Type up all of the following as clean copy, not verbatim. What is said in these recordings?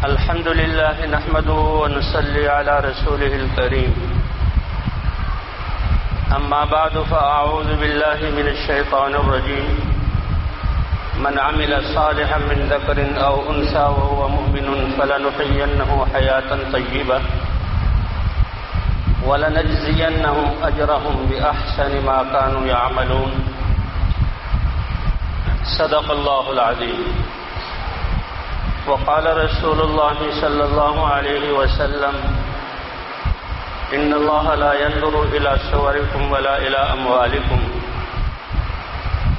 الحمد لله نحمده ونصلي على رسوله الكريم. أما بعد فأعوذ بالله من الشيطان الرجيم. من عمل صالحا من ذكر أو أنثى وهو مؤمن فلنحيينه حياة طيبة ولنجزينهم أجرهم بأحسن ما كانوا يعملون. صدق الله العظيم. وقال رسول الله صلى الله عليه وسلم: إن الله لا ينظر إلى صوركم ولا إلى أموالكم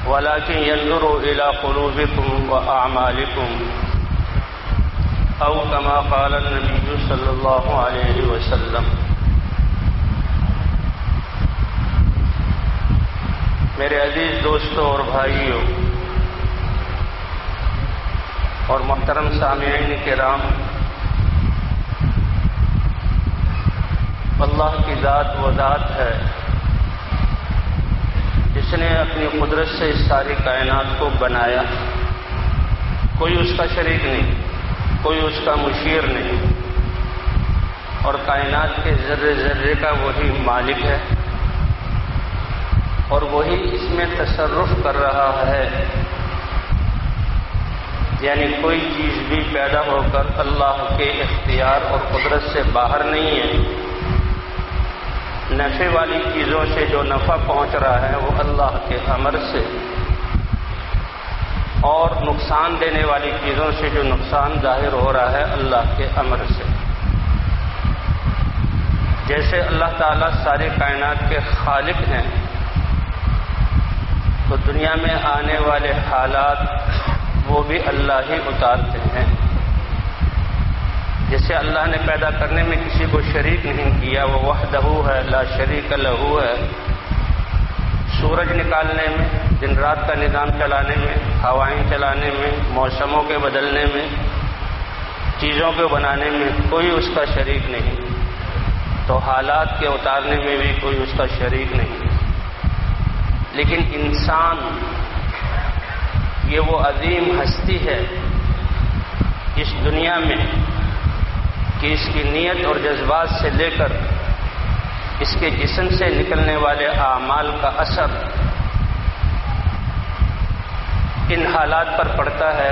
ولكن ينظر إلى قلوبكم وأعمالكم، أو كما قال النبي صلى الله عليه وسلم. میرے عزیز دوستوں اور بھائیوں اور محترم سامعین کرام، اللہ کی ذات وہ ذات ہے جس نے اپنی قدرت سے اس ساری کائنات کو بنایا. کوئی اس کا شریک نہیں، کوئی اس کا مشیر نہیں، اور کائنات کے ذرے ذرے کا وہی مالک ہے اور وہی اس میں تصرف کر رہا ہے. یعنی کوئی چیز بھی پیدا ہو کر اللہ کے اختیار اور قدرت سے باہر نہیں ہے. نفع والی چیزوں سے جو نفع پہنچ رہا ہے وہ اللہ کے امر سے، اور نقصان دینے والی چیزوں سے جو نقصان ظاہر ہو رہا ہے اللہ کے امر سے. جیسے اللہ تعالیٰ ساری کائنات کے خالق ہیں تو دنیا میں آنے والے حالات وہ بھی اللہ ہی اتارتے ہیں. جسے اللہ نے پیدا کرنے میں کسی کو شریک نہیں کیا، وہ وحدہ ہے، لا شریک لہ ہے. سورج نکالنے میں، دن رات کا نظام چلانے میں، ہوائیں چلانے میں، موسموں کے بدلنے میں، چیزوں کو بنانے میں کوئی اس کا شریک نہیں، تو حالات کے اتارنے میں بھی کوئی اس کا شریک نہیں. لیکن انسان یہ وہ عظیم ہستی ہے اس دنیا میں کہ اس کی نیت اور جذبات سے لے کر اس کے جسم سے نکلنے والے اعمال کا اثر ان حالات پر پڑتا ہے.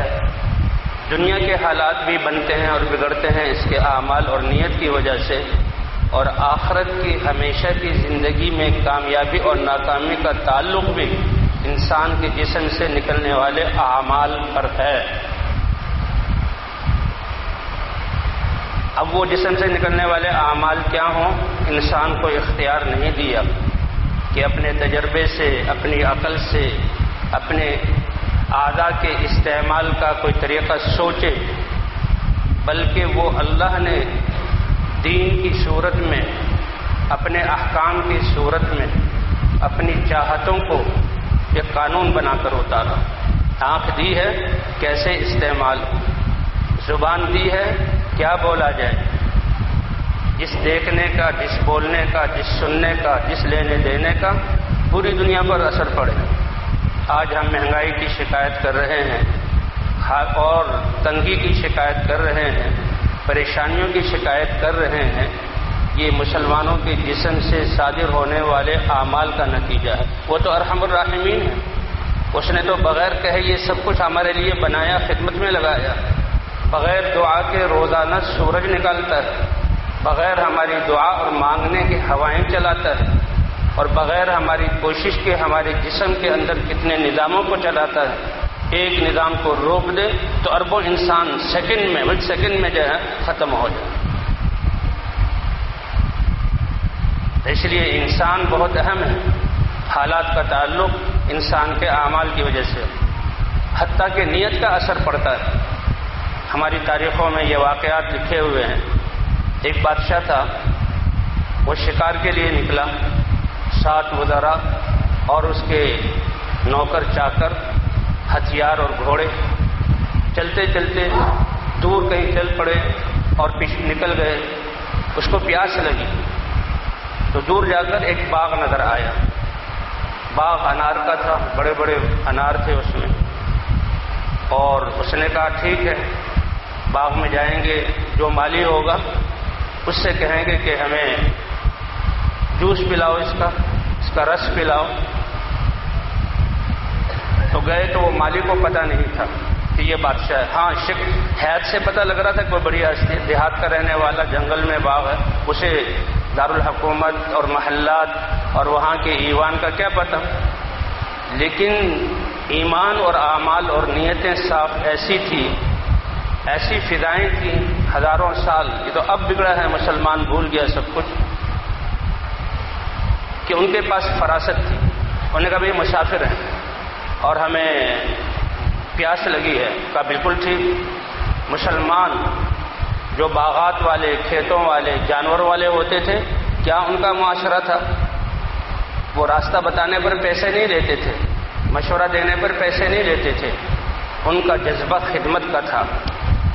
دنیا کے حالات بھی بنتے ہیں اور بگڑتے ہیں اس کے اعمال اور نیت کی وجہ سے، اور آخرت کی ہمیشہ کی زندگی میں کامیابی اور ناکامی کا تعلق بھی انسان کے جسم سے نکلنے والے اعمال پر ہے. اب وہ جسم سے نکلنے والے اعمال کیا ہوں، انسان کو اختیار نہیں دیا کہ اپنے تجربے سے، اپنی عقل سے، اپنے اعضاء کے استعمال کا کوئی طریقہ سوچے، بلکہ وہ اللہ نے دین کی صورت میں، اپنے احکام کی صورت میں اپنی چاہتوں کو ایک قانون بنا کر اتارا. آنکھ دی ہے کیسے استعمال، زبان دی ہے کیا بولا جائے، جس دیکھنے کا، جس بولنے کا، جس سننے کا، جس لینے دینے کا پوری دنیا پر اثر پڑے. آج ہم مہنگائی کی شکایت کر رہے ہیں اور تنگی کی شکایت کر رہے ہیں، پریشانیوں کی شکایت کر رہے ہیں. یہ مسلمانوں کے جسم سے صادر ہونے والے اعمال کا نتیجہ ہے. وہ تو ارحم الراحمین ہے، اس نے تو بغیر کہے یہ سب کچھ ہمارے لیے بنایا، خدمت میں لگایا. بغیر دعا کے روزانہ سورج نکالتا ہے، بغیر ہماری دعا اور مانگنے کے ہوائیں چلاتا ہے، اور بغیر ہماری کوشش کے ہمارے جسم کے اندر کتنے نظاموں کو چلاتا ہے. ایک نظام کو روک دے تو اربوں انسان سیکنڈ میں، ون سیکنڈ میں جو ہے ختم ہو جائے. اس لیے انسان بہت اہم ہے. حالات کا تعلق انسان کے اعمال کی وجہ سے، حتیٰ کہ نیت کا اثر پڑتا ہے. ہماری تاریخوں میں یہ واقعات لکھے ہوئے ہیں. ایک بادشاہ تھا، وہ شکار کے لیے نکلا، 7 وزراء اور اس کے نوکر چاکر، ہتھیار اور گھوڑے. چلتے چلتے دور کہیں چل پڑے اور پیچھے نکل گئے. اس کو پیاس لگی تو دور جا کر ایک باغ نظر آیا. باغ انار کا تھا، بڑے بڑے انار تھے اس میں. اور اس نے کہا ٹھیک ہے باغ میں جائیں گے، جو مالی ہوگا اس سے کہیں گے کہ ہمیں جوس پلاؤ، اس کا رس پلاؤ. تو گئے تو وہ مالی کو پتہ نہیں تھا کہ یہ بادشاہ ہے. ہاں حیات سے پتہ لگ رہا تھا کہ کوئی بڑی ہستی، دیہات کا رہنے والا، جنگل میں باغ ہے، اسے دارالحکومت اور محلات اور وہاں کے ایوان کا کیا پتہ. لیکن ایمان اور اعمال اور نیتیں صاف ایسی تھی، ایسی فدائیں تھیں ہزاروں سال. یہ تو اب بگڑا ہے، مسلمان بھول گیا سب کچھ، کہ ان کے پاس فراست تھی. انہوں نے کہا بھائی مسافر ہیں اور ہمیں پیاس لگی ہے. کہا بالکل ٹھیک. مسلمان جو باغات والے، کھیتوں والے، جانور والے ہوتے تھے، کیا ان کا معاشرہ تھا؟ وہ راستہ بتانے پر پیسے نہیں لیتے تھے، مشورہ دینے پر پیسے نہیں لیتے تھے. ان کا جذبہ خدمت کا تھا،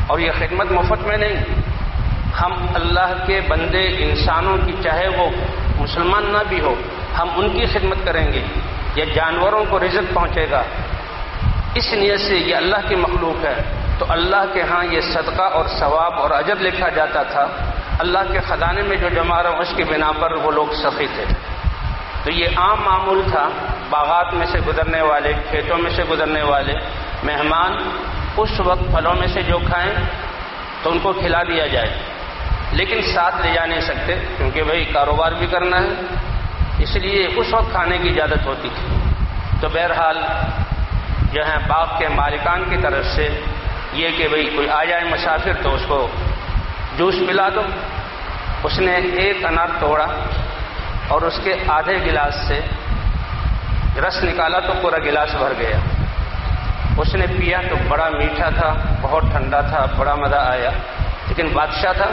اور یہ خدمت مفت میں نہیں. ہم اللہ کے بندے انسانوں کی، چاہے وہ مسلمان نہ بھی ہو، ہم ان کی خدمت کریں گے. یہ جانوروں کو رزق پہنچے گا، اس نیت سے یہ اللہ کی مخلوق ہے. تو اللہ کے ہاں یہ صدقہ اور ثواب اور اجر لکھا جاتا تھا. اللہ کے خزانے میں جو جمع رہا اس کی بنا پر وہ لوگ سخی تھے. تو یہ عام معمول تھا. باغات میں سے گزرنے والے، کھیتوں میں سے گزرنے والے مہمان اس وقت پھلوں میں سے جو کھائیں تو ان کو کھلا دیا جائے، لیکن ساتھ لے جا نہیں سکتے، کیونکہ بھئی کاروبار بھی کرنا ہے، اس لیے اس وقت کھانے کی اجازت ہوتی تھی. تو بہرحال جو ہے باغ کے مالکان کی طرف سے یہ کہ بھئی کوئی آ جائے مسافر تو اس کو جوس پلا دو. اس نے ایک انار توڑا اور اس کے آدھے گلاس سے رس نکالا تو پورا گلاس بھر گیا. اس نے پیا تو بڑا میٹھا تھا، بہت ٹھنڈا تھا، بڑا مزہ آیا. لیکن بادشاہ تھا،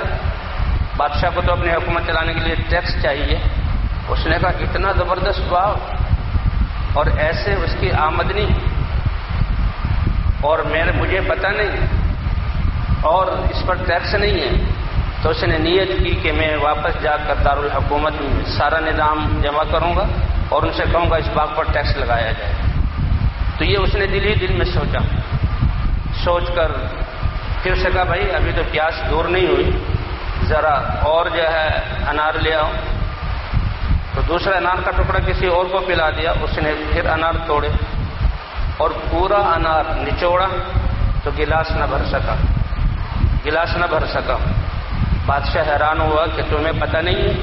بادشاہ کو تو اپنی حکومت چلانے کے لیے ٹیکس چاہیے. اس نے کہا اتنا زبردست باغ اور ایسے اس کی آمدنی، اور مجھے پتہ نہیں، اور اس پر ٹیکس نہیں ہے. تو اس نے نیت کی کہ میں واپس جا کر دارالحکومت میں سارا نظام جمع کروں گا اور ان سے کہوں گا اس باغ پر ٹیکس لگایا جائے. تو یہ اس نے دل ہی دل میں سوچا. سوچ کر پھر اسے کہا بھائی ابھی تو پیاس دور نہیں ہوئی، ذرا اور جو ہے انار لے آؤ. تو دوسرا انار کا ٹکڑا کسی اور کو پلا دیا. اس نے پھر انار توڑے اور پورا انار نچوڑا تو گلاس نہ بھر سکا، گلاس نہ بھر سکا. بادشاہ حیران ہوا کہ تمہیں پتہ نہیں ہے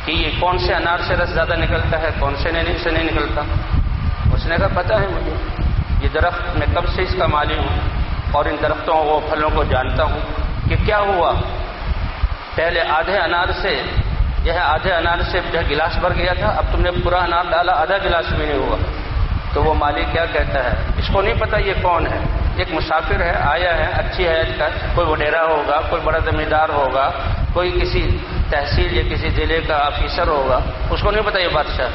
کہ یہ کون سے انار سے رس زیادہ نکلتا ہے، کون سے نہیں نکلتا. اس نے کہا پتہ ہے مجھے، یہ درخت میں کب سے اس کا مالی ہوں اور ان درختوں وہ پھلوں کو جانتا ہوں. کہ کیا ہوا، پہلے آدھے انار سے گلاس بھر گیا تھا، اب تم نے پورا انار ڈالا، آدھا گلاس بھی نہیں ہوا. تو وہ مالک کیا کہتا ہے، اس کو نہیں پتا یہ کون ہے، ایک مسافر ہے، آیا ہے، اچھی حیات کا، کوئی وڈیرا ہوگا، کوئی بڑا زمیندار ہوگا، کوئی کسی تحصیل یا کسی ضلع کا آفیسر ہوگا، اس کو نہیں پتا یہ بادشاہ.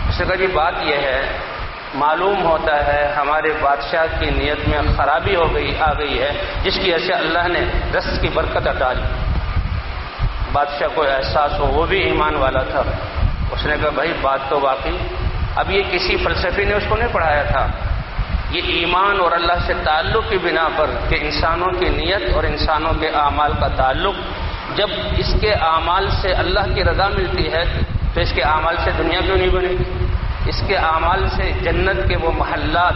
اس نے کہا جی بات یہ ہے، معلوم ہوتا ہے ہمارے بادشاہ کی نیت میں خرابی آ گئی ہے، جس کی وجہ سے اللہ نے رس کی برکت عطا دی. بادشاہ کو احساس ہو، وہ بھی ایمان والا تھا. اس نے کہا بھائی بات تو واقعی، اب یہ کسی فلسفی نے اس کو نہیں پڑھایا تھا، یہ ایمان اور اللہ سے تعلق کی بنا پر کہ انسانوں کی نیت اور انسانوں کے اعمال کا تعلق، جب اس کے اعمال سے اللہ کی رضا ملتی ہے تو اس کے اعمال سے دنیا کیوں نہیں بنے گی؟ اس کے اعمال سے جنت کے وہ محلات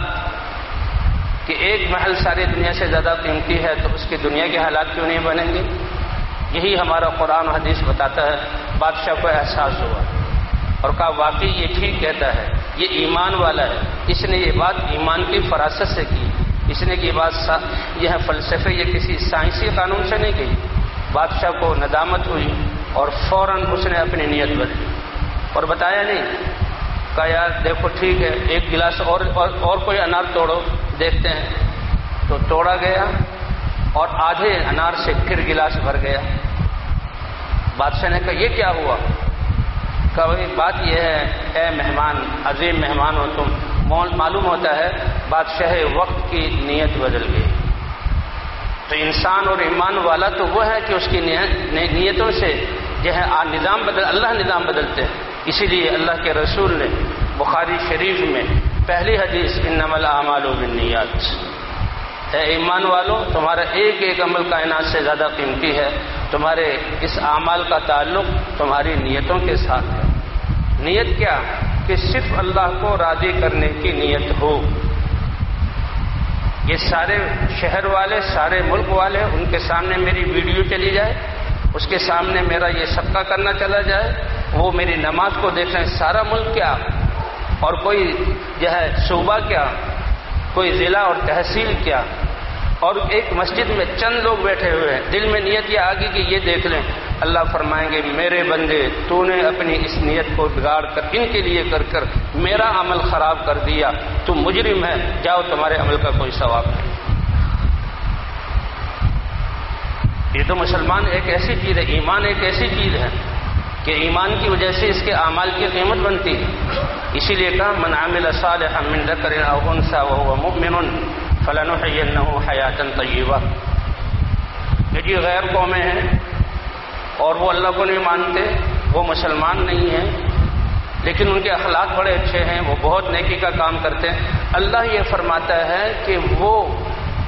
کہ ایک محل ساری دنیا سے زیادہ قیمتی ہے تو اس کی دنیا کے حالات کیوں نہیں بنیں گے؟ یہی ہمارا قرآن و حدیث بتاتا ہے. بادشاہ کو احساس ہوا اور کہا واقعی یہ ٹھیک کہتا ہے، یہ ایمان والا ہے. اس نے یہ بات ایمان کی فراست سے کی، اس نے یہ بات یہ فلسفے یا کسی سائنسی قانون سے نہیں کی. بادشاہ کو ندامت ہوئی اور فوراً اس نے اپنی نیت بدلی اور بتایا نہیں. کہا یار دیکھو ٹھیک ہے، ایک گلاس اور کوئی انار توڑو دیکھتے ہیں. تو توڑا گیا اور آدھے انار سے پھر گلاس بھر گیا. بادشاہ نے کہا یہ کیا ہوا؟ کہا بھائی بات یہ ہے اے مہمان، عظیم مہمان ہو تم، معلوم ہوتا ہے بادشاہ وقت کی نیت بدل گئی. تو انسان اور ایمان والا تو وہ ہے کہ اس کی نیتوں سے جو ہے اللہ نظام بدلتے ہیں. اسی لیے اللہ کے رسول نے بخاری شریف میں پہلی حدیث انما الاعمال بالنیات، اے ایمان والو، تمہارا ایک ایک عمل کائنات سے زیادہ قیمتی ہے، تمہارے اس اعمال کا تعلق تمہاری نیتوں کے ساتھ ہے۔ نیت کیا؟ کہ صرف اللہ کو راضی کرنے کی نیت ہو۔ یہ سارے شہر والے، سارے ملک والے، ان کے سامنے میری ویڈیو چلی جائے، اس کے سامنے میرا یہ صدقہ کرنا چلا جائے، وہ میری نماز کو دیکھیں، سارا ملک کیا اور کوئی جو ہے صوبہ کیا، کوئی ضلع اور تحصیل کیا، اور ایک مسجد میں چند لوگ بیٹھے ہوئے ہیں، دل میں نیت یہ آگی کہ یہ دیکھ لیں، اللہ فرمائیں گے میرے بندے تو نے اپنی اس نیت کو بگاڑ کر ان کے لیے کر میرا عمل خراب کر دیا، تو مجرم ہے، جاؤ تمہارے عمل کا کوئی ثواب نہیں۔ یہ تو مسلمان ایک ایسی چیز ہے، ایمان ایک ایسی چیز ہے کہ ایمان کی وجہ سے اس کے اعمال کی قیمت بنتی ہے۔ اسی لیے کہا من عمل صالحا من ذکر او انثى وهو مؤمن فلنحيينه حیاة طیبہ۔ یہ جو غیر قومیں ہیں اور وہ اللہ کو نہیں مانتے، وہ مسلمان نہیں ہیں، لیکن ان کے اخلاق بڑے اچھے ہیں، وہ بہت نیکی کا کام کرتے ہیں، اللہ یہ فرماتا ہے کہ وہ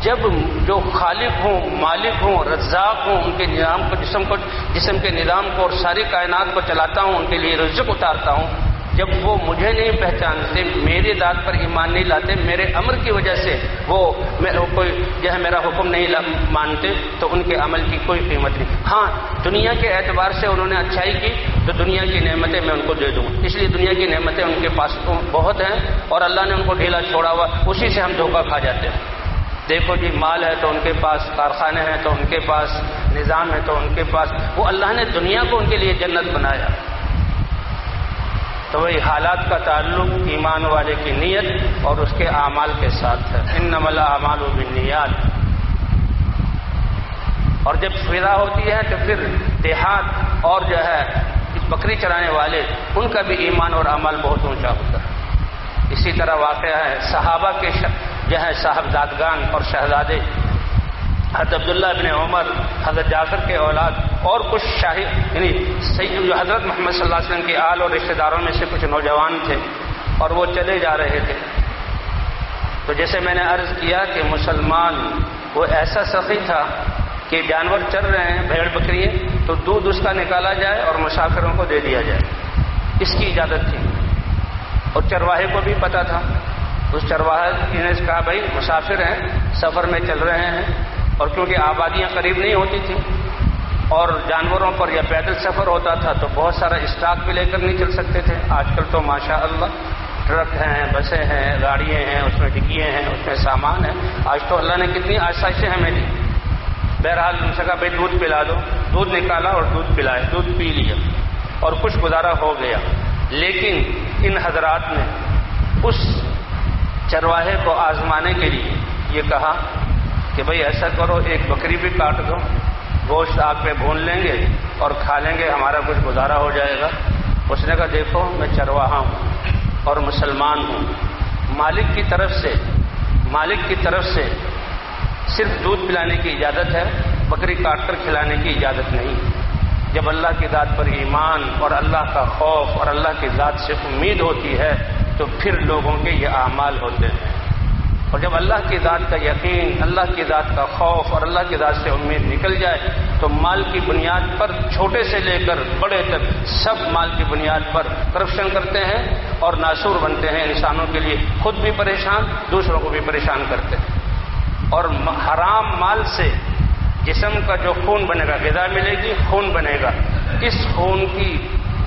جب جو خالق ہوں، مالک ہوں، رزاق ہوں، ان کے نظام کو جسم کے نظام کو اور ساری کائنات کو چلاتا ہوں، ان کے لیے رزق اتارتا ہوں، جب وہ مجھے نہیں پہچانتے، میری ذات پر ایمان نہیں لاتے، میرے امر کی وجہ سے وہ کوئی جو ہے میرا حکم نہیں مانتے، تو ان کے عمل کی کوئی قیمت نہیں۔ ہاں، دنیا کے اعتبار سے انہوں نے اچھائی کی تو دنیا کی نعمتیں میں ان کو دے دوں، اس لیے دنیا کی نعمتیں ان کے پاس بہت ہیں اور اللہ نے ان کو ڈھیلا چھوڑا ہوا، اسی سے ہم دھوکہ کھا جاتے ہیں۔ دیکھو جی، مال ہے تو ان کے پاس، کارخانے ہیں تو ان کے پاس، نظام ہے تو ان کے پاس، وہ اللہ نے دنیا کو ان کے لیے جنت بنایا۔ تو وہی حالات کا تعلق ایمان والے کی نیت اور اس کے اعمال کے ساتھ ہے۔ انما الاعمال بالنیات۔ اور جب فضا ہوتی ہے تو پھر دیہات اور جو ہے بکری چرانے والے، ان کا بھی ایمان اور اعمال بہت اونچا ہوتا ہے۔ اسی طرح واقعہ ہے صحابہ کے جو ہے صاحبزادگان اور شہزادے، حضرت عبداللہ بن عمر، حضرت جعفر کے اولاد اور کچھ شاہی یعنی جو حضرت محمد صلی اللہ علیہ وسلم کے آل اور رشتہ داروں میں سے کچھ نوجوان تھے اور وہ چلے جا رہے تھے۔ تو جیسے میں نے عرض کیا کہ مسلمان وہ ایسا سخی تھا کہ جانور چر رہے ہیں، بھیڑ بکری، تو دودھ اس کا نکالا جائے اور مسافروں کو دے دیا جائے، اس کی اجازت تھی۔ اور چرواہے کو بھی پتا تھا، اس چرواہے نے کہا بھائی مسافر ہیں، سفر میں چل رہے ہیں، اور کیونکہ آبادیاں قریب نہیں ہوتی تھیں اور جانوروں پر یا پیدل سفر ہوتا تھا تو بہت سارا اسٹاک بھی لے کر نہیں چل سکتے تھے۔ آج کل تو ماشاء اللہ ٹرک ہیں، بسیں ہیں، گاڑیاں ہیں، اس میں ڈگیاں ہیں، اس میں سامان ہے، آج تو اللہ نے کتنی آسائشیں ہمیں دی۔ بہرحال ان سے کہا بھائی دودھ پلا دو، دودھ نکالا اور دودھ پلائے، دودھ پی لیا اور کچھ گزارا ہو گیا۔ لیکن ان حضرات نے اس چرواہے کو آزمانے کے لیے یہ کہا کہ بھئی ایسا کرو، ایک بکری بھی کاٹ دو، گوشت آگ پہ بھون لیں گے اور کھا لیں گے، ہمارا کچھ گزارا ہو جائے گا۔ اس نے کہا دیکھو میں چرواہا ہوں اور مسلمان ہوں، مالک کی طرف سے صرف دودھ پلانے کی اجازت ہے، بکری کاٹ کر کھلانے کی اجازت نہیں۔ جب اللہ کی ذات پر ایمان اور اللہ کا خوف اور اللہ کی ذات سے امید ہوتی ہے تو پھر لوگوں کے یہ اعمال ہوتے ہیں، اور جب اللہ کی ذات کا یقین، اللہ کی ذات کا خوف اور اللہ کی ذات سے امید نکل جائے تو مال کی بنیاد پر چھوٹے سے لے کر بڑے تک سب مال کی بنیاد پر کرپشن کرتے ہیں اور ناسور بنتے ہیں، انسانوں کے لیے خود بھی پریشان، دوسروں کو بھی پریشان کرتے ہیں۔ اور حرام مال سے جسم کا جو خون بنے گا، غذا ملے گی، خون بنے گا، اس خون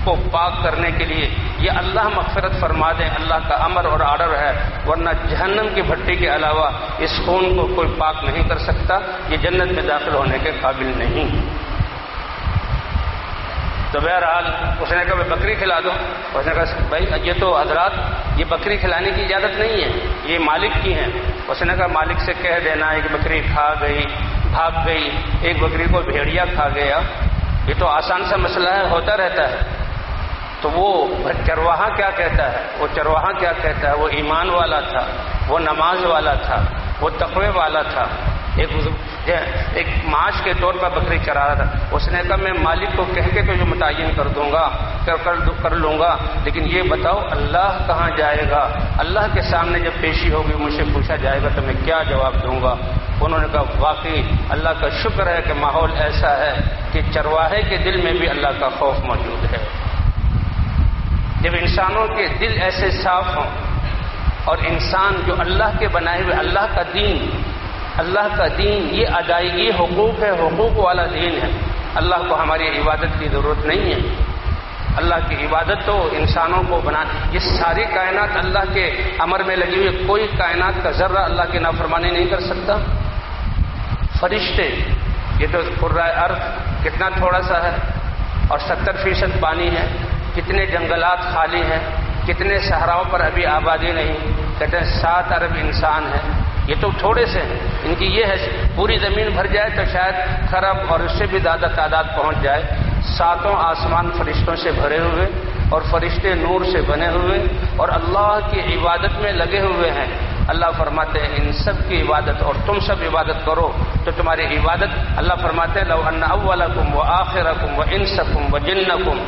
کو پاک کرنے کے لیے یہ اللہ مغفرت فرما دیں، اللہ کا امر اور آرڈر ہے، ورنہ جہنم کی بھٹی کے علاوہ اس خون کو کوئی پاک نہیں کر سکتا، یہ جنت میں داخل ہونے کے قابل نہیں۔ تو بہرحال اس نے کہا بکری کھلا دو، اس نے کہا بھائی یہ تو حضرات یہ بکری کھلانے کی اجازت نہیں ہے، یہ مالک کی ہیں۔ اس نے کہا مالک سے کہہ دینا ایک بکری بھاگ گئی، ایک بکری کو بھیڑیا کھا گیا، یہ تو آسان سا مسئلہ ہے، ہوتا رہتا ہے۔ تو وہ چرواہا کیا کہتا ہے، وہ ایمان والا تھا، وہ نماز والا تھا، وہ تقوی والا تھا، ایک معاش کے طور پر بکری چرا رہا تھا۔ اس نے کہا میں مالک کو کہہ کے تو جو متعین کر لوں گا، لیکن یہ بتاؤ اللہ کہاں جائے گا، اللہ کے سامنے جب پیشی ہوگی مجھ سے پوچھا جائے گا تو میں کیا جواب دوں گا۔ انہوں نے کہا واقعی اللہ کا شکر ہے کہ ماحول ایسا ہے کہ چرواہے کے دل میں بھی اللہ کا خوف موجود ہے۔ جب انسانوں کے دل ایسے صاف ہوں اور انسان جو اللہ کے بنائے ہوئے اللہ کا دین یہ ادائیگی حقوق ہے، حقوق والا دین ہے۔ اللہ کو ہماری عبادت کی ضرورت نہیں ہے۔ اللہ کی عبادت تو انسانوں کو یہ ساری کائنات اللہ کے امر میں لگی ہوئی، کوئی کائنات کا ذرہ اللہ کی نافرمانی نہیں کر سکتا۔ فرشتے، یہ تو کرۂ ارض کتنا تھوڑا سا ہے اور 70% پانی ہے، کتنے جنگلات خالی ہیں، کتنے صحراؤں پر ابھی آبادی نہیں، کہتے ہیں 7 ارب انسان ہیں، یہ تو تھوڑے سے ہیں۔ ان کی یہ ہے پوری زمین بھر جائے تو شاید خراب اور اس سے بھی زیادہ تعداد پہنچ جائے۔ 7 آسمان فرشتوں سے بھرے ہوئے اور فرشتے نور سے بنے ہوئے اور اللہ کی عبادت میں لگے ہوئے ہیں۔ اللہ فرماتے ہیں ان سب کی عبادت اور تم سب عبادت کرو تو تمہاری عبادت، اللہ فرماتے ہیں لو ان اولکم وآخرکم وانسکم وجنکم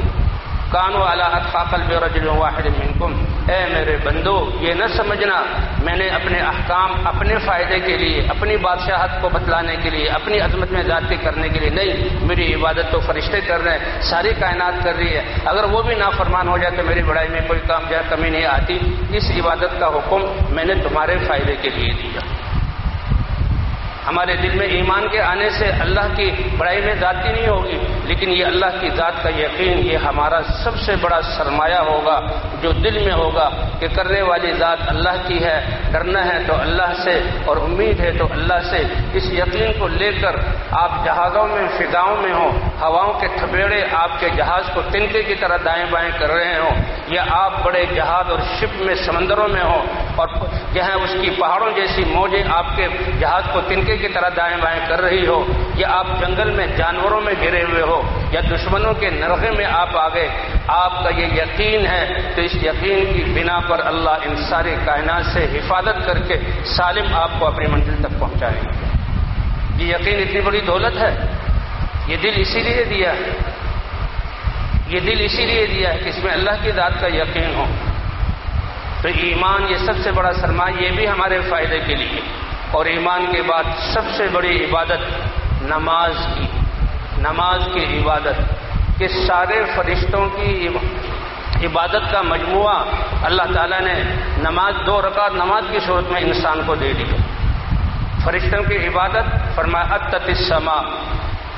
کانوا علی اتقى قلب رجل واحد منکم، اے میرے بندو یہ نہ سمجھنا میں نے اپنے احکام اپنے فائدے کے لیے، اپنی بادشاہت کو بتلانے کے لیے، اپنی عظمت میں ذاتی کرنے کے لیے نہیں، میری عبادت تو فرشتے کر رہے ہیں، ساری کائنات کر رہی ہے، اگر وہ بھی نافرمان ہو جائے تو میری بڑائی میں کوئی کمی نہیں آتی۔ اس عبادت کا حکم میں نے تمہارے فائدے کے لیے دیا۔ ہمارے دل میں ایمان کے آنے سے اللہ کی بڑائی میں ذاتی نہیں ہوگی، لیکن یہ اللہ کی ذات کا یقین یہ ہمارا سب سے بڑا سرمایہ ہوگا جو دل میں ہوگا کہ کرنے والی ذات اللہ کی ہے، ڈرنا ہے تو اللہ سے اور امید ہے تو اللہ سے۔ اس یقین کو لے کر آپ جہازوں میں فضاؤں میں ہوں، ہواؤں کے تھپیڑے آپ کے جہاز کو تنکے کی طرح دائیں بائیں کر رہے ہوں، یا آپ بڑے جہاز اور شپ میں سمندروں میں ہوں اور جہاں اس کی پہاڑوں جیسی موجیں آپ کے جہاز کو تنکے کی طرح دائیں بائیں کر رہی ہو، یا آپ جنگل میں جانوروں میں گھرے ہوئے ہو، یا دشمنوں کے نرغے میں آپ آ گئے، آپ کا یہ یقین ہے تو اس یقین کی بنا پر اللہ ان ساری کائنات سے حفاظت کر کے سالم آپ کو اپنی منزل تک پہنچائیں گے۔ یہ یقین اتنی بڑی دولت ہے، یہ دل اسی لیے دیا ہے، یہ دل اسی لیے دیا ہے کہ اس میں اللہ کی ذات کا یقین ہو۔ تو ایمان یہ سب سے بڑا سرمایہ، یہ بھی ہمارے فائدے کے لیے۔ اور ایمان کے بعد سب سے بڑی عبادت نماز کی عبادت، کہ سارے فرشتوں کی عبادت کا مجموعہ اللہ تعالیٰ نے نماز 2 رکعت نماز کی صورت میں انسان کو دے دی۔ فرشتوں کی عبادت فرمایا اتت السماء،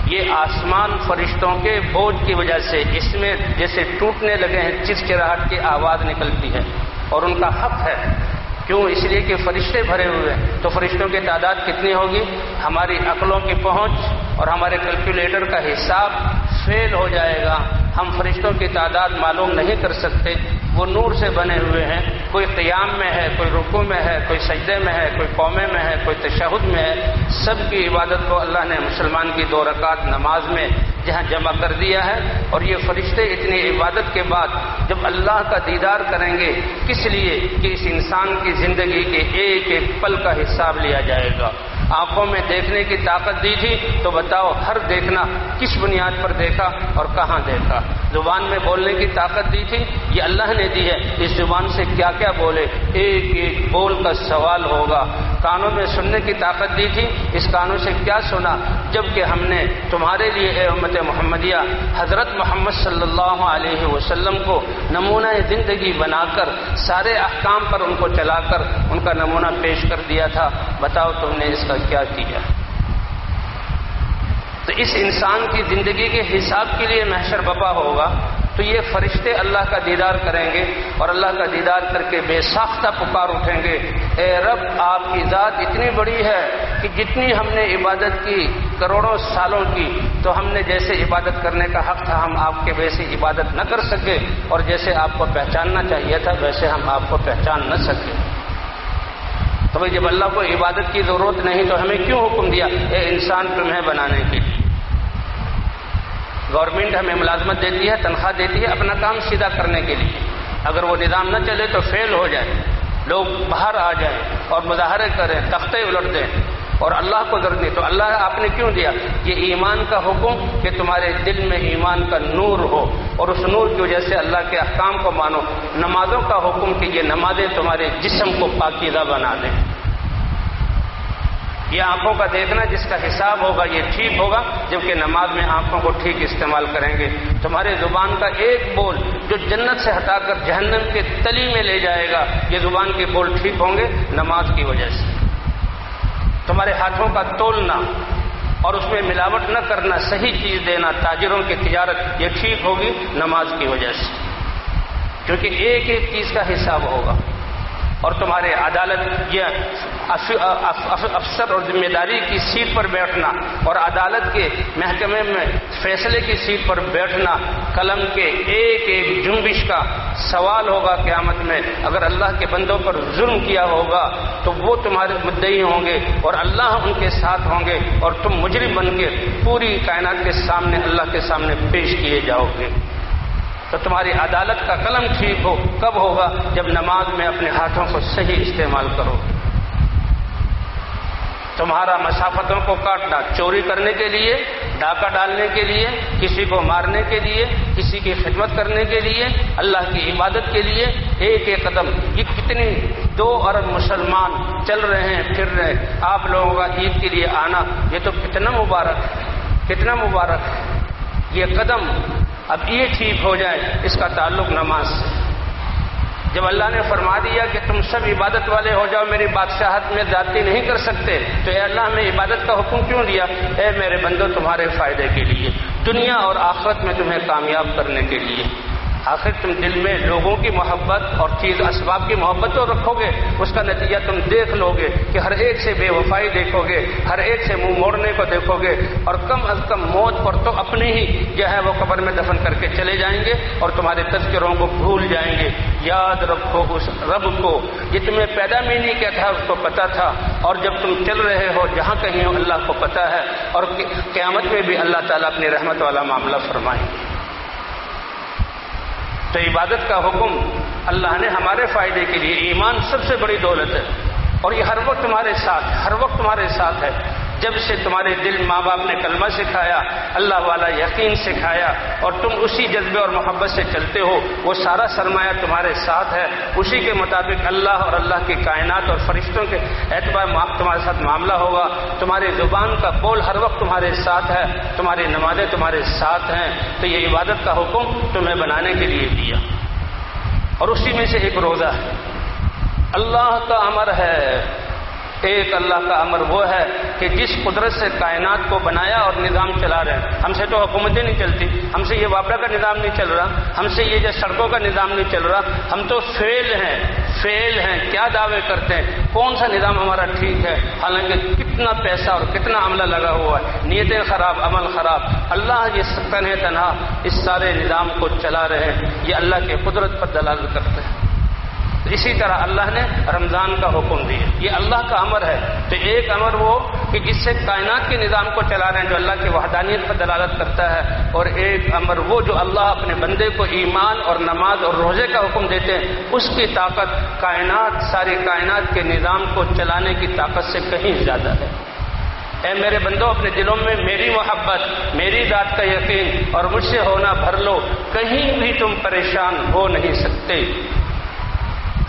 یہ آسمان فرشتوں کے بوجھ کی وجہ سے اس میں جیسے ٹوٹنے لگے ہیں، چچکراہٹ کی آواز نکلتی ہے اور ان کا حق ہے۔ کیوں؟ اس لیے کہ فرشتے بھرے ہوئے ہیں، تو فرشتوں کی تعداد کتنی ہوگی؟ ہماری عقلوں کی پہنچ اور ہمارے کیلکولیٹر کا حساب فیل ہو جائے گا۔ ہم فرشتوں کی تعداد معلوم نہیں کر سکتے، وہ نور سے بنے ہوئے ہیں، کوئی قیام میں ہے، کوئی رکوع میں ہے، کوئی سجدے میں ہے، کوئی قومے میں ہے، کوئی تشہد میں ہے۔ سب کی عبادت کو اللہ نے مسلمان کی 2 رکعت نماز میں جہاں جمع کر دیا ہے۔ اور یہ فرشتے اتنی عبادت کے بعد جب اللہ کا دیدار کریں گے، کس لیے؟ کہ اس انسان کی زندگی کے ایک ایک پل کا حساب لیا جائے گا۔ آنکھوں میں دیکھنے کی طاقت دی تھی تو بتاؤ ہر دیکھنا کس بنیاد پر دیکھا اور کہاں دیکھا؟ زبان میں بولنے کی طاقت دی تھی، یہ اللہ نے دی ہے، اس زبان سے کیا کیا بولے، ایک ایک بول کا سوال ہوگا۔ کانوں میں سننے کی طاقت دی تھی، اس کانوں سے کیا سنا؟ جبکہ ہم نے تمہارے لیے اے امت محمدیہ حضرت محمد صلی اللہ علیہ وسلم کو نمونہ زندگی بنا کر سارے احکام پر ان کو چلا کر ان کا نمونہ پیش کر دیا تھا، بتاؤ تم نے اس کا کیا کیا؟ تو اس انسان کی زندگی کے حساب کے لیے محشر بپا ہوگا، تو یہ فرشتے اللہ کا دیدار کریں گے اور اللہ کا دیدار کر کے بے ساختہ پکار اٹھیں گے، اے رب آپ کی ذات اتنی بڑی ہے کہ جتنی ہم نے عبادت کی کروڑوں سالوں کی، تو ہم نے جیسے عبادت کرنے کا حق تھا ہم آپ کے ویسے عبادت نہ کر سکے، اور جیسے آپ کو پہچاننا چاہیے تھا ویسے ہم آپ کو پہچان نہ سکے۔ تو بھائی جب اللہ کو عبادت کی ضرورت نہیں تو ہمیں کیوں حکم دیا اے انسان تمہیں بنانے کے لیے؟ گورنمنٹ ہمیں ملازمت دیتی ہے، تنخواہ دیتی ہے اپنا کام سیدھا کرنے کے لیے، اگر وہ نظام نہ چلے تو فیل ہو جائے، لوگ باہر آ جائیں اور مظاہرے کریں، تختے الٹ دیں اور اللہ کو ضرورت نہیں، تو اللہ آپ نے کیوں دیا؟ یہ ایمان کا حکم کہ تمہارے دل میں ایمان کا نور ہو اور اس نور کی وجہ سے اللہ کے احکام کو مانو۔ نمازوں کا حکم کہ یہ نمازیں تمہارے جسم کو پاکیزہ بنا دیں، یہ آنکھوں کا دیکھنا جس کا حساب ہوگا یہ ٹھیک ہوگا، جبکہ نماز میں آنکھوں کو ٹھیک استعمال کریں گے۔ تمہارے زبان کا ایک بول جو جنت سے ہٹا کر جہنم کے تلی میں لے جائے گا، یہ زبان کے بول ٹھیک ہوں گے نماز کی وجہ سے۔ تمہارے ہاتھوں کا تولنا اور اس میں ملاوٹ نہ کرنا، صحیح چیز دینا، تاجروں کی تجارت، یہ ٹھیک ہوگی نماز کی وجہ سے، کیونکہ ایک ایک چیز کا حساب ہوگا۔ اور تمہارے عدالت، یہ افسر اور ذمہ داری کی سیٹ پر بیٹھنا اور عدالت کے محکمے میں فیصلے کی سیٹ پر بیٹھنا، قلم کے ایک ایک جنبش کا سوال ہوگا قیامت میں۔ اگر اللہ کے بندوں پر ظلم کیا ہوگا تو وہ تمہارے مدعی ہوں گے اور اللہ ان کے ساتھ ہوں گے، اور تم مجرم بن کے پوری کائنات کے سامنے اللہ کے سامنے پیش کیے جاؤ گے۔ تو تمہاری عدالت کا قلم ٹھیک ہو کب ہوگا؟ جب نماز میں اپنے ہاتھوں کو صحیح استعمال کرو۔ تمہارا مسافتوں کو کاٹنا، چوری کرنے کے لیے، ڈاکہ ڈالنے کے لیے، کسی کو مارنے کے لیے، کسی کی خدمت کرنے کے لیے، اللہ کی عبادت کے لیے ایک ایک قدم، یہ کتنے 2 ارب مسلمان چل رہے ہیں پھر رہے ہیں، آپ لوگوں کا عید کے لیے آنا، یہ تو کتنا مبارک ہے، کتنا مبارک ہے۔ یہ قدم اب یہ ٹھیک ہو جائے، اس کا تعلق نماز سے۔ جب اللہ نے فرما دیا کہ تم سب عبادت والے ہو جاؤ، میری بادشاہت میں زیادتی نہیں کر سکتے، تو اے اللہ ہمیں عبادت کا حکم کیوں دیا؟ اے میرے بندو تمہارے فائدے کے لیے، دنیا اور آخرت میں تمہیں کامیاب کرنے کے لیے۔ آخر تم دل میں لوگوں کی محبت اور چیز اسباب کی محبت تو رکھو گے، اس کا نتیجہ تم دیکھ لو گے کہ ہر ایک سے بے وفائی دیکھو گے، ہر ایک سے منہ موڑنے کو دیکھو گے، اور کم از کم موت پر تو اپنے ہی جو ہے وہ قبر میں دفن کر کے چلے جائیں گے اور تمہارے تذکروں کو بھول جائیں گے۔ یاد رکھو اس رب کو، یہ تمہیں پیدا میں نہیں کیا تھا، اس کو پتا تھا، اور جب تم چل رہے ہو جہاں کہیں ہو اللہ کو پتا ہے، اور قیامت میں بھی اللہ تعالیٰ اپنی رحمت والا معاملہ فرمائیں گے۔ تو عبادت کا حکم اللہ نے ہمارے فائدے کے لیے، ایمان سب سے بڑی دولت ہے، اور یہ ہر وقت تمہارے ساتھ، ہر وقت تمہارے ساتھ ہے۔ جب سے تمہارے دل ماں باپ نے کلمہ سکھایا، اللہ والا یقین سکھایا، اور تم اسی جذبے اور محبت سے چلتے ہو، وہ سارا سرمایہ تمہارے ساتھ ہے، اسی کے مطابق اللہ اور اللہ کی کائنات اور فرشتوں کے اعتبار تمہارے ساتھ معاملہ ہوگا۔ تمہاری زبان کا بول ہر وقت تمہارے ساتھ ہے، تمہاری نمازیں تمہارے ساتھ ہیں، تو یہ عبادت کا حکم تمہیں بنانے کے لیے دیا، اور اسی میں سے ایک روزہ ہے۔ اللہ کا امر ہے، ایک اللہ کا امر وہ ہے کہ جس قدرت سے کائنات کو بنایا اور نظام چلا رہے ہیں۔ ہم سے تو حکومتیں نہیں چلتی، ہم سے یہ واپڈا کا نظام نہیں چل رہا، ہم سے یہ جو سڑکوں کا نظام نہیں چل رہا، ہم تو فیل ہیں، کیا دعوے کرتے ہیں، کون سا نظام ہمارا ٹھیک ہے، حالانکہ کتنا پیسہ اور کتنا عملہ لگا ہوا ہے، نیتیں خراب، عمل خراب۔ اللہ یہ تنہا اس سارے نظام کو چلا رہے ہیں، یہ اللہ کے قدرت پر دلالت کرتے ہیں۔ اسی طرح اللہ نے رمضان کا حکم دیا، یہ اللہ کا امر ہے۔ تو ایک امر وہ کہ جس سے کائنات کے نظام کو چلا رہے ہیں، جو اللہ کی وحدانیت پر دلالت کرتا ہے، اور ایک امر وہ جو اللہ اپنے بندے کو ایمان اور نماز اور روزے کا حکم دیتے ہیں، اس کی طاقت کائنات، ساری کائنات کے نظام کو چلانے کی طاقت سے کہیں زیادہ ہے۔ اے میرے بندو، اپنے دلوں میں میری محبت، میری ذات کا یقین اور مجھ سے ہونا بھر لو، کہیں بھی تم پریشان ہو نہیں سکتے۔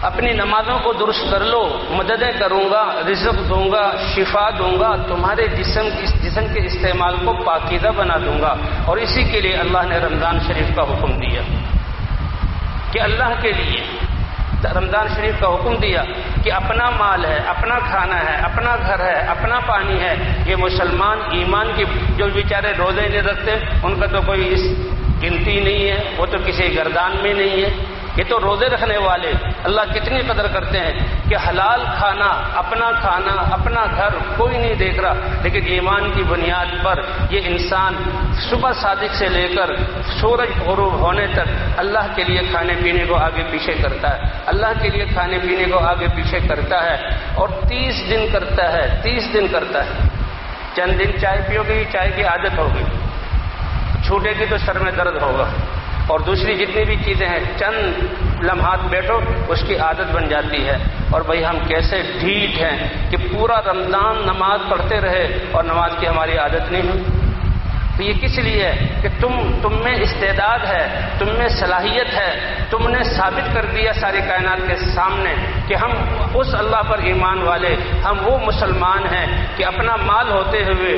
اپنی نمازوں کو درست کر لو، مددیں کروں گا، رزق دوں گا، شفا دوں گا، تمہارے جسم کے استعمال کو پاکیزہ بنا دوں گا۔ اور اسی کے لیے اللہ نے رمضان شریف کا حکم دیا کہ اللہ کے لیے رمضان شریف کا حکم دیا کہ اپنا مال ہے، اپنا کھانا ہے، اپنا گھر ہے، اپنا پانی ہے۔ یہ مسلمان ایمان کی جو بیچارے روزے نہیں رکھتے، ان کا تو کوئی گنتی نہیں ہے، وہ تو کسی گردان میں نہیں ہے۔ یہ تو روزے رکھنے والے اللہ کتنی قدر کرتے ہیں کہ حلال کھانا، اپنا گھر کوئی نہیں دیکھ رہا، لیکن ایمان کی بنیاد پر یہ انسان صبح صادق سے لے کر سورج غروب ہونے تک اللہ کے لیے کھانے پینے کو آگے پیچھے کرتا ہے، اللہ کے لیے کھانے پینے کو آگے پیچھے کرتا ہے، اور 30 دن کرتا ہے، 30 دن کرتا ہے۔ چند دن چائے پیو گے، چائے کی عادت ہوگی، چھوٹے گی تو سر میں درد ہوگا، اور دوسری جتنی بھی چیزیں ہیں چند لمحات بیٹھو اس کی عادت بن جاتی ہے۔ اور بھائی ہم کیسے ڈھیٹ ہیں کہ پورا رمضان نماز پڑھتے رہے اور نماز کی ہماری عادت نہیں ہوئی۔ تو یہ کس لیے ہے کہ تم میں استعداد ہے، تم میں صلاحیت ہے، تم نے ثابت کر دیا ساری کائنات کے سامنے کہ ہم اس اللہ پر ایمان والے، ہم وہ مسلمان ہیں کہ اپنا مال ہوتے ہوئے،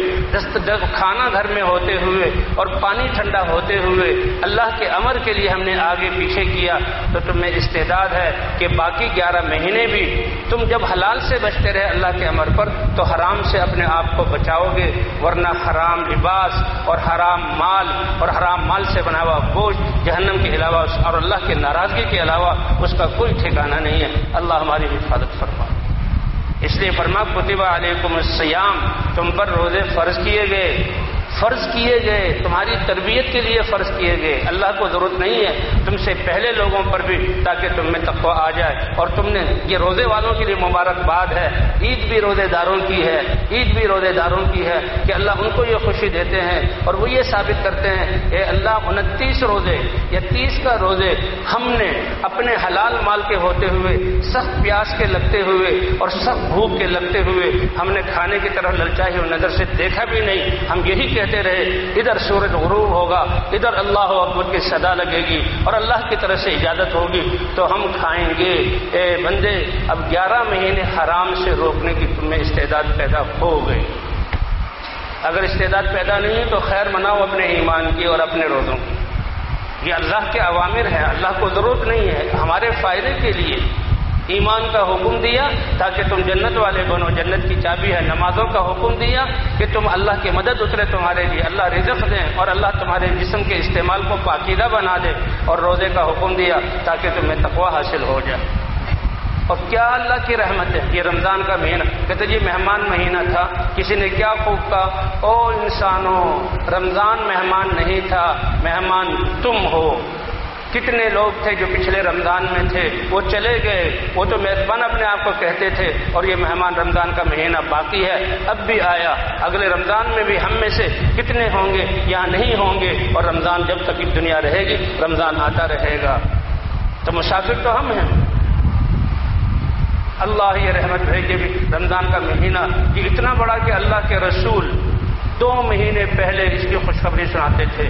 کھانا گھر میں ہوتے ہوئے اور پانی ٹھنڈا ہوتے ہوئے اللہ کے امر کے لیے ہم نے آگے پیچھے کیا، تو تم میں استعداد ہے کہ باقی 11 مہینے بھی تم جب حلال سے بچتے رہے اللہ کے امر پر تو حرام سے اپنے آپ کو بچاؤ گے، ورنہ حرام لباس اور حرام مال اور حرام مال سے بنا ہوا گوشت جہنم کے علاوہ اور اللہ کی ناراضگی کے علاوہ اس کا کوئی ٹھکانہ نہیں ہے۔ اللہ ہماری حفاظت فرما۔ اس لیے فرما کتب علیکم الصیام، تم پر روزے فرض کیے گئے، تمہاری تربیت کے لیے فرض کیے گئے۔ اللہ کو ضرورت نہیں ہے تم سے پہلے لوگوں پر بھی تاکہ تم میں تقویٰ آ جائے، اور تم نے یہ روزے والوں کے لیے مبارکباد ہے۔ عید بھی روزے داروں کی ہے کہ اللہ ان کو یہ خوشی دیتے ہیں اور وہ یہ ثابت کرتے ہیں اے اللہ 29 روزے یا 30 کا روزے ہم نے اپنے حلال مال کے ہوتے ہوئے، سخت پیاس کے لگتے ہوئے اور سخت بھوک کے لگتے ہوئے ہم نے کھانے کی طرف للچائی ہوئی نظر سے دیکھا بھی نہیں، ہم یہی کہتے رہے ادھر سورج غروب ہوگا، ادھر اللہ اکبر کی صدا لگے گی اور اللہ کی طرف سے اجازت ہوگی تو ہم کھائیں گے۔ اے بندے، اب 11 مہینے حرام سے روکنے کی تم میں استعداد پیدا ہو گئی۔ اگر استعداد پیدا نہیں تو خیر مناؤ اپنے ایمان کی اور اپنے روزوں کی۔ یہ اللہ کے اوامر ہیں، اللہ کو ضرورت نہیں ہے، ہمارے فائدے کے لیے ایمان کا حکم دیا تاکہ تم جنت والے بنو، جنت کی چابی ہے۔ نمازوں کا حکم دیا کہ تم اللہ کی مدد اترے تمہارے لیے، اللہ رزق دیں اور اللہ تمہارے جسم کے استعمال کو پاکیزہ بنا دے، اور روزے کا حکم دیا تاکہ تمہیں تقویٰ حاصل ہو جائے۔ اور کیا اللہ کی رحمت ہے، یہ رمضان کا مہینہ، کہتے جی مہمان مہینہ تھا، کسی نے کیا خوب کہا، او انسانوں رمضان مہمان نہیں تھا، مہمان تم ہو۔ کتنے لوگ تھے جو پچھلے رمضان میں تھے، وہ چلے گئے، وہ تو میزبان اپنے آپ کو کہتے تھے، اور یہ مہمان رمضان کا مہینہ باقی ہے، اب بھی آیا، اگلے رمضان میں بھی ہم میں سے کتنے ہوں گے یا نہیں ہوں گے، اور رمضان جب تک دنیا رہے گی رمضان آتا رہے گا۔ تو مسافر تو ہم ہیں۔ اللہ یہ رحمت بھیجے بھی رمضان کا مہینہ یہ اتنا بڑا کہ اللہ کے رسول 2 مہینے پہلے اس کی خوشخبری سناتے تھے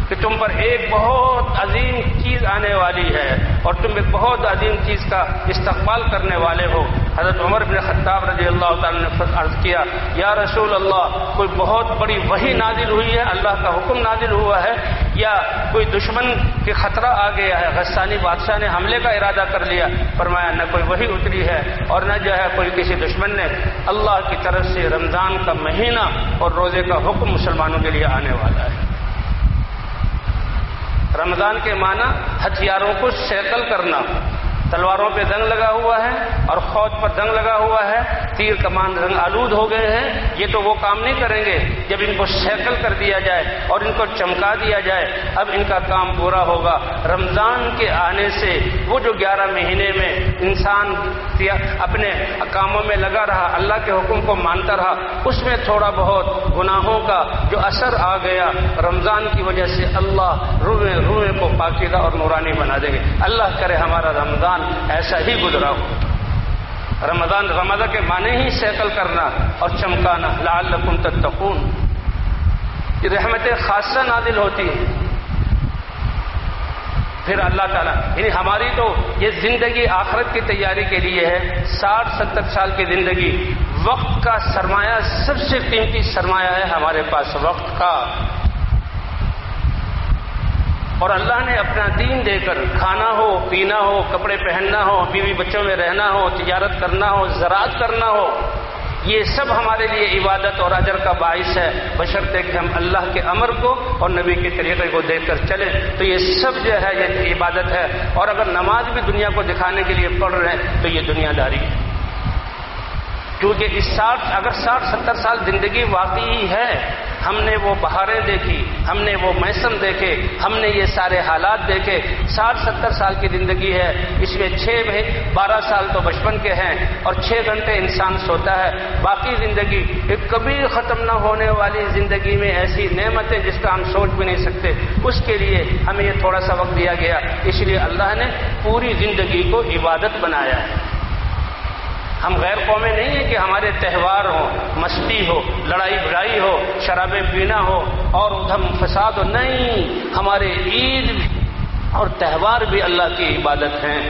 کہ تم پر ایک بہت عظیم چیز آنے والی ہے اور تم ایک بہت عظیم چیز کا استقبال کرنے والے ہو۔ حضرت عمر بن خطاب رضی اللہ تعالیٰ نے عرض کیا یا رسول اللہ، کوئی بہت بڑی وحی نازل ہوئی ہے، اللہ کا حکم نازل ہوا ہے، یا کوئی دشمن کے خطرہ آ گیا ہے، غسانی بادشاہ نے حملے کا ارادہ کر لیا؟ فرمایا نہ کوئی وحی اتری ہے اور نہ جو ہے کوئی کسی دشمن نے، اللہ کی طرف سے رمضان کا مہینہ اور روزے کا حکم مسلمانوں کے لیے آنے والا ہے۔ رمضان کے معنی ہتھیاروں کو سیکل کرنا، تلواروں پہ زنگ لگا ہوا ہے اور خود پر زنگ لگا ہوا ہے، تیر کمان رنگ آلود ہو گئے ہیں، یہ تو وہ کام نہیں کریں گے جب ان کو سیکل کر دیا جائے اور ان کو چمکا دیا جائے، اب ان کا کام پورا ہوگا۔ رمضان کے آنے سے وہ جو 11 مہینے میں انسان اپنے کاموں میں لگا رہا، اللہ کے حکم کو مانتا رہا، اس میں تھوڑا بہت گناہوں کا جو اثر آ گیا، رمضان کی وجہ سے اللہ روئے کو پاکیزہ اور نورانی بنا دیں گے۔ اللہ کرے ہمارا رمضان ایسا ہی گزرا ہو۔ رمضان کے معنی ہی سیکل کرنا اور چمکانا، لعلکم تتقون۔ یہ رحمت خاصہ نازل ہوتی ہے۔ پھر اللہ تعالیٰ یعنی ہماری تو یہ زندگی آخرت کی تیاری کے لیے ہے، 60-70 سال کی زندگی، وقت کا سرمایہ سب سے قیمتی سرمایہ ہے ہمارے پاس، وقت کا۔ اور اللہ نے اپنا دین دے کر کھانا ہو، پینا ہو، کپڑے پہننا ہو، بیوی بچوں میں رہنا ہو، تجارت کرنا ہو، زراعت کرنا ہو، یہ سب ہمارے لیے عبادت اور اجر کا باعث ہے، بشرطے کہ ہم اللہ کے امر کو اور نبی کے طریقے کو دیکھ کر چلیں تو یہ سب جو ہے یہ عبادت ہے۔ اور اگر نماز بھی دنیا کو دکھانے کے لیے پڑھ رہے ہیں تو یہ دنیا داری ہے، کیونکہ اگر 60-70 سال زندگی واقعی ہے، ہم نے وہ بہاریں دیکھی، ہم نے وہ موسم دیکھے، ہم نے یہ سارے حالات دیکھے، 60-70 سال کی زندگی ہے، اس میں 12 سال تو بچپن کے ہیں اور 6 گھنٹے انسان سوتا ہے، باقی زندگی ایک کبھی ختم نہ ہونے والی زندگی میں ایسی نعمتیں جس کا ہم سوچ بھی نہیں سکتے، اس کے لیے ہمیں یہ تھوڑا سا وقت دیا گیا، اس لیے اللہ نے پوری زندگی کو عبادت بنایا ہے۔ ہم غیر قومیں نہیں ہیں کہ ہمارے تہوار ہو، مستی ہو، لڑائی بھڑائی ہو، شرابیں پینا ہو اور ادھم فساد ہو، نہیں، ہمارے عید اور تہوار بھی اللہ کی عبادت ہیں۔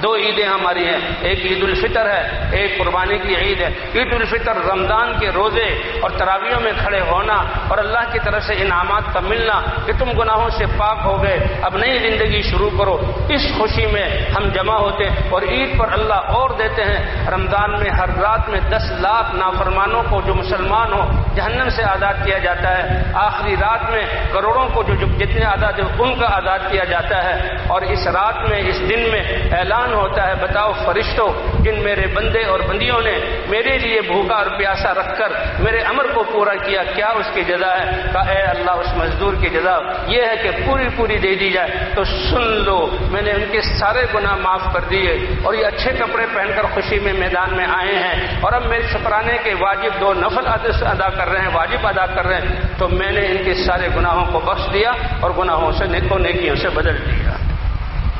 دو عیدیں ہماری ہیں، ایک عید الفطر ہے، ایک قربانی کی عید ہے۔ عید الفطر رمضان کے روزے اور تراویحوں میں کھڑے ہونا اور اللہ کی طرف سے انعامات کا ملنا کہ تم گناہوں سے پاک ہو گئے، اب نئی زندگی شروع کرو، اس خوشی میں ہم جمع ہوتے ہیں۔ اور عید پر اللہ اور دیتے ہیں، رمضان میں ہر رات میں 10 لاکھ نافرمانوں کو جو مسلمان ہو جہنم سے آزاد کیا جاتا ہے، آخری رات میں کروڑوں کو جو جتنے آزاد ہیں ان کا آزاد کیا جاتا ہے۔ اور اس رات میں، اس دن میں اعلان ہوتا ہے، بتاؤ فرشتوں، جن میرے بندے اور بندیوں نے میرے لیے بھوکا اور پیاسا رکھ کر میرے امر کو پورا کیا، کیا اس کی جزا ہے؟ کہا اے اللہ اس مزدور کی جزا یہ ہے کہ پوری دے دی جائے۔ تو سن لو، میں نے ان کے سارے گناہ معاف کر دیے اور یہ اچھے کپڑے پہن کر خوشی میں میدان میں آئے ہیں اور اب میرے شکرانے کے واجب 2 نفل ادا کر رہے ہیں، واجب ادا کر رہے ہیں، تو میں نے ان کے سارے گناہوں کو بخش دیا اور گناہوں سے نیکیوں سے بدل دیا۔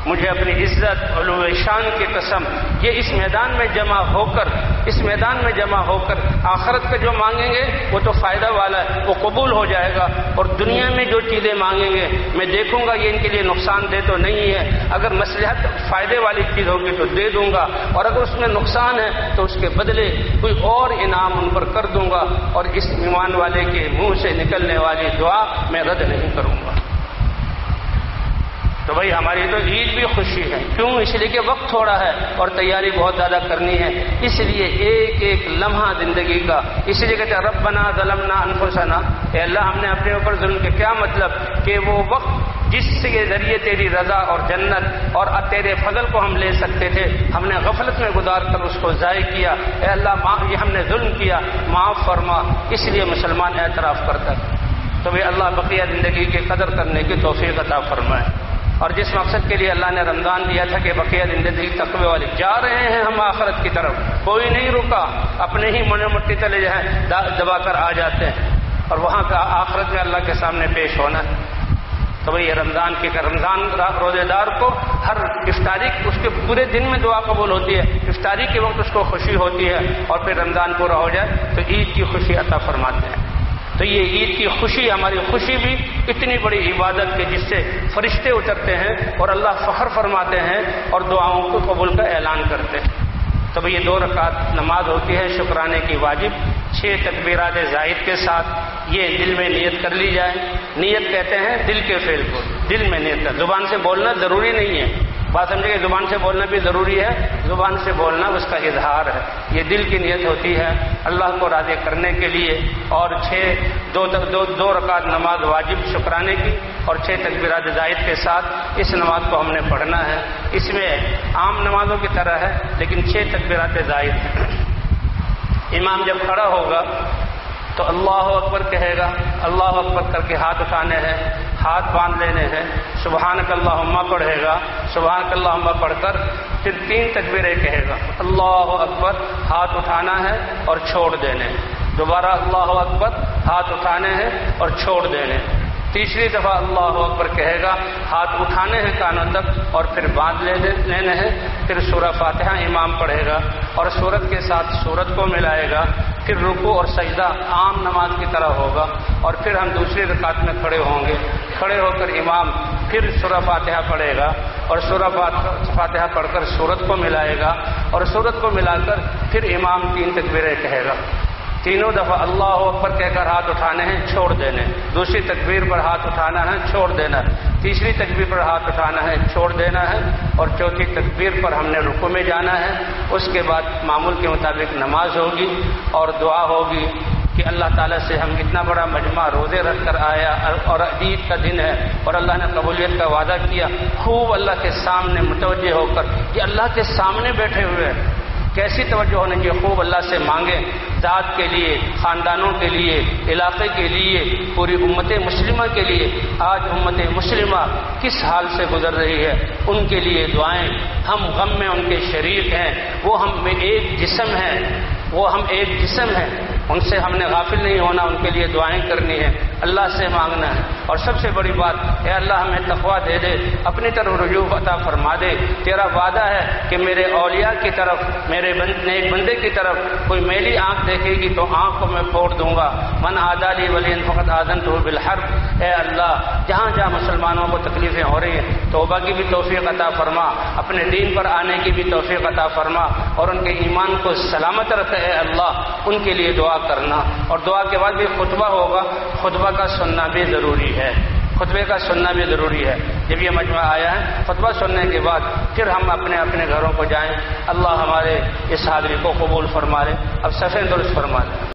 مجھے اپنی عزت علو شان کی قسم، یہ اس میدان میں جمع ہو کر آخرت کا جو مانگیں گے وہ تو فائدہ والا ہے، وہ قبول ہو جائے گا، اور دنیا میں جو چیزیں مانگیں گے میں دیکھوں گا یہ ان کے لیے نقصان دہ تو نہیں ہے، اگر مصلحت فائدے والی چیز ہوگی تو دے دوں گا، اور اگر اس میں نقصان ہے تو اس کے بدلے کوئی اور انعام ان پر کر دوں گا، اور اس ایمان والے کے منہ سے نکلنے والی دعا میں رد نہیں کروں گا۔ تو بھائی ہماری تو عید بھی خوشی ہے، کیوں؟ اس لیے کہ وقت تھوڑا ہے اور تیاری بہت زیادہ کرنی ہے، اس لیے ایک لمحہ زندگی کا، اس لیے کہتے ہیں ربنا ظلمنا انفسنا، اے اللہ ہم نے اپنے اوپر ظلم کیا۔ کیا مطلب؟ کہ وہ وقت جس کے ذریعے تیری رضا اور جنت اور تیرے فضل کو ہم لے سکتے تھے، ہم نے غفلت میں گزار کر اس کو ضائع کیا۔ اے اللہ یہ ہم نے ظلم کیا، معاف فرما۔ اس لیے مسلمان اعتراف کرتا ہے۔ تو بھی اللہ بقیہ زندگی کی قدر کرنے کی توفیق عطا فرمائے۔ اور جس مقصد کے لیے اللہ نے رمضان دیا تھا کہ بقیہ زندگی تقوی والی، جا رہے ہیں ہم آخرت کی طرف، کوئی نہیں رکا، اپنے ہی من مٹی چلے جائیں، دبا کر آ جاتے ہیں، اور وہاں کا آخرت میں اللہ کے سامنے پیش ہونا ہے۔ تو بھئی یہ رمضان روزے دار کو ہر افطاری اس کے پورے دن میں دعا قبول ہوتی ہے، افطاری کے وقت اس کو خوشی ہوتی ہے، اور پھر رمضان پورا ہو جائے تو عید کی خوشی عطا فرماتے ہیں۔ تو یہ عید کی خوشی، ہماری خوشی بھی اتنی بڑی عبادت کہ جس سے فرشتے اترتے ہیں اور اللہ فخر فرماتے ہیں اور دعاؤں کو قبول کا اعلان کرتے ہیں۔ تو یہ 2 رکعت نماز ہوتی ہے شکرانے کی واجب، 6 تکبیرات زائد کے ساتھ، یہ دل میں نیت کر لی جائے۔ نیت کہتے ہیں دل کے فعل کو، دل میں نیت کر، زبان سے بولنا ضروری نہیں ہے، بات سمجھے کہ زبان سے بولنا بھی ضروری ہے، زبان سے بولنا اس کا اظہار ہے، یہ دل کی نیت ہوتی ہے اللہ کو راضی کرنے کے لیے۔ اور 2 رکعت نماز واجب شکرانے کی اور 6 تکبیرات زائد کے ساتھ اس نماز کو ہم نے پڑھنا ہے۔ اس میں عام نمازوں کی طرح ہے لیکن 6 تکبیرات زائد ہیں۔ امام جب کھڑا ہوگا تو اللہ اکبر کہے گا، اللہ اکبر کر کے ہاتھ اٹھانے ہیں، ہاتھ باندھ لینے ہیں، سبحانک اللہم پڑھے گا، سبحانک اللہم پڑھ کر پھر 3 تکبیریں کہے گا، اللہ اکبر، ہاتھ اٹھانا ہے اور چھوڑ دینے، دوبارہ اللہ اکبر، ہاتھ اٹھانے ہیں اور چھوڑ دینے، تیسری دفعہ اللہ اکبر کہے گا، ہاتھ اٹھانے ہیں کانوں تک اور پھر باندھ لینے ہیں، پھر سورہ فاتحہ امام پڑھے گا اور سورت کے ساتھ سورت کو ملائے گا، پھر رکوع اور سجدہ عام نماز کی طرح ہوگا، اور پھر ہم دوسری رکعت میں کھڑے ہوں گے، کھڑے ہو کر امام پھر سورہ فاتحہ پڑھے گا اور سورہ فاتحہ پڑھ کر سورت کو ملائے گا، اور سورت کو ملا کر پھر امام 3 تکبیریں کہے گا، تینوں دفعہ اللہ اکبر کہہ کر ہاتھ اٹھانے ہیں، چھوڑ دینے، دوسری تکبیر پر ہاتھ اٹھانا ہے، چھوڑ دینا، تیسری تکبیر پر ہاتھ اٹھانا ہے، چھوڑ دینا ہے، اور چوتھی تکبیر پر ہم نے رکوع میں جانا ہے۔ اس کے بعد معمول کے مطابق نماز ہوگی اور دعا ہوگی کہ اللہ تعالیٰ سے ہم اتنا بڑا مجمع روزے رکھ کر آیا اور عید کا دن ہے اور اللہ نے قبولیت کا وعدہ کیا، خوب اللہ کے سامنے متوجہ ہو کر، یہ اللہ کے سامنے بیٹھے ہوئے ہیں، کیسی توجہ ہونے کی، خوب اللہ سے مانگیں، ذات کے لیے، خاندانوں کے لیے، علاقے کے لیے، پوری امت مسلمہ کے لیے۔ آج امت مسلمہ کس حال سے گزر رہی ہے، ان کے لیے دعائیں، ہم غم میں ان کے شریک ہیں، وہ ہم میں ایک جسم ہیں، ان سے ہم نے غافل نہیں ہونا، ان کے لیے دعائیں کرنی ہے، اللہ سے مانگنا ہے، اور سب سے بڑی بات، اے اللہ ہمیں تقویٰ دے دے، اپنی طرف رجوع عطا فرما دے، تیرا وعدہ ہے کہ میرے اولیاء کی طرف، میرے نیک بندے کی طرف کوئی میلی آنکھ دیکھے گی تو آنکھ کو میں پھوڑ دوں گا، من عادی لی ولیا فقد آذنتہ بالحرب، اے اللہ جہاں جہاں مسلمانوں کو تکلیفیں ہو رہی ہیں توبہ کی بھی توفیق عطا فرما، اپنے دین پر آنے کی بھی توفیق عطا فرما، اور ان کے ایمان کو سلامت رکھ اے اللہ، ان کے لیے دعا کرنا۔ اور دعا کے بعد بھی خطبہ ہوگا، خطبہ کا سننا بھی ضروری ہے، خطبے کا سننا بھی ضروری ہے۔ جب یہ مجمع آیا ہے خطبہ سننے کے بعد پھر ہم اپنے اپنے گھروں کو جائیں۔ اللہ ہمارے اس حاضری کو قبول فرما لے۔ اب صفیں درست فرما لیں۔